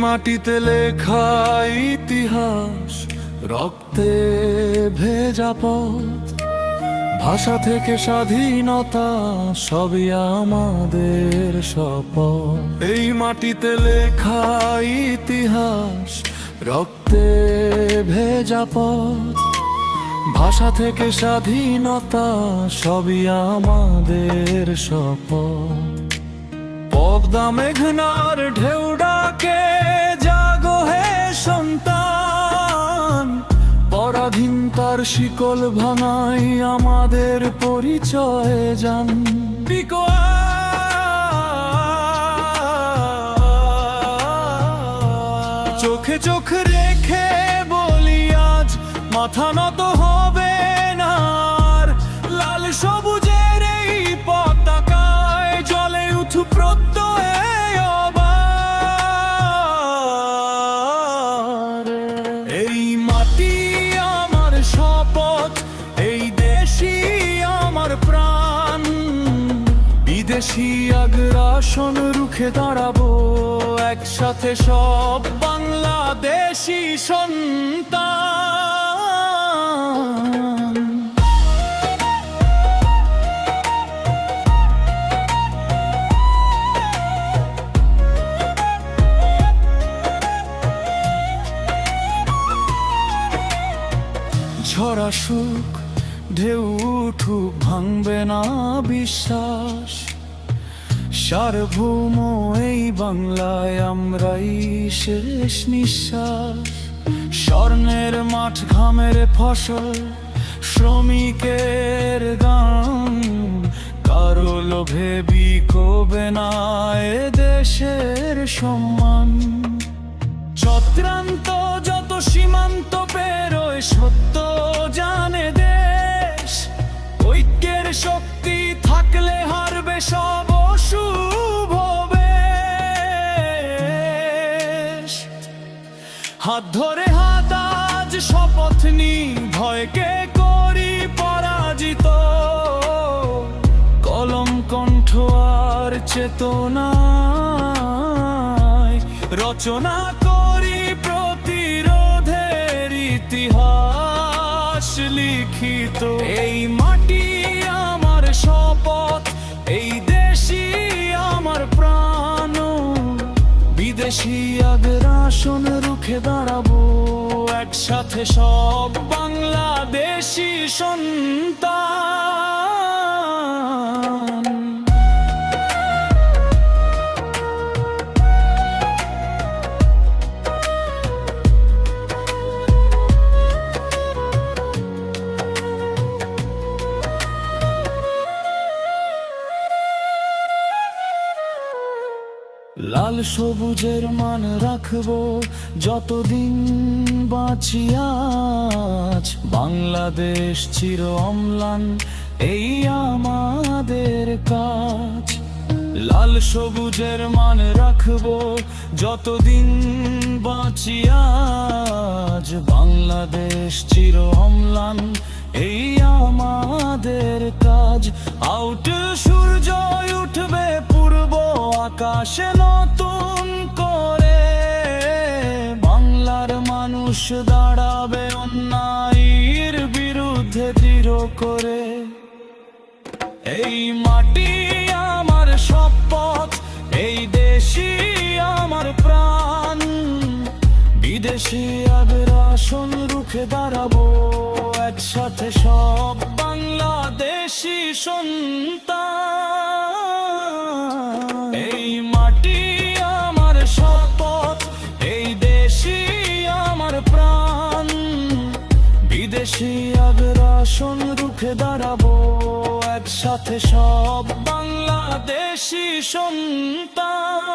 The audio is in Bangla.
মাটিতে লেখা ইতিহাস, রক্তে ভেজা পথ, ভাষা থেকে স্বাধীনতা সবই আমাদের শপথ। এই মাটিতে লেখা ইতিহাস, রক্তে ভেজা পথ, ভাষা থেকে স্বাধীনতা সবই আমাদের শপথ। পদ্মা মেঘনার ঢেউ ডাকে জাগো হে সন্তান, পরাধীনতার শিকল ভাঙাই আমাদের পরিচয় জান। চোখে চোখ রেখে বলি আজ, মাথা নত হবে না আর। লাল সবুজের এই পতাকায় জ্বলে উঠু প্রত্যয় আবার। এই মাটি আমার শপথ, এই দেশই আমার প্রাণ, বিদেশি আগ্রাসন রুখে দাঁড়াবো একসাথে সব বাংলাদেশি সন্তান। ঝরা সুখ ঢেউ উঠুক ভাঙবে না বিশ্বাস, সার্বভৌম এই বাংলায় আমরাই শেষ নিঃশ্বাস। স্বর্ণের মাঠ ঘামের ফসল, শ্রমিকের গান, কারো লোভে বিকোবে না এ দেশের সম্মান। চক্রান্ত যত সীমান্ত পেরোয় সত্য জানে দেশ, ঐক্যের শক্তি থাকলে হারবে সব অশুভ বেশ। হাত ধরে হাত আজ শপথ নি, ভয়কে করি পরাজিত। কলম কণ্ঠ আর চেতনায় রচনা করি প্রতিরোধের ইতিহাস লিখিত। এই মাটি আমার শপথ, এই দেশই আমার প্রাণ, বিদেশি আগ্রাসন রুখে দাঁড়াবো একসাথে সব বাংলাদেশি সন্তান। লাল সবুজের মান রাখবো যতদিন বাঁচি আজ, বাংলাদেশ চির অম্লান এই আমাদের কাজ। লাল সবুজের মান রাখবো যতদিন বাঁচি আজ, বাংলাদেশ চির অম্লান এই আমাদের কাজ। আউট সূর্য উঠবে পূর্ব আকাশে নতুন করে, বাংলার মানুষ দাঁড়াবে অন্যায়ের বিরুদ্ধে দৃঢ় করে। এই মাটি আমার শপথ, এই দেশই আমার প্রাণ, বিদেশি আগ্রাসন রুখে দাঁড়াবো একসাথে সব বাংলাদেশি সন্তান। এই মাটি আমার শপথ, এই দেশই আমার প্রাণ, বিদেশি আগ্রাসন রুখে দাঁড়াবো একসাথে সব বাংলাদেশি সন্তান।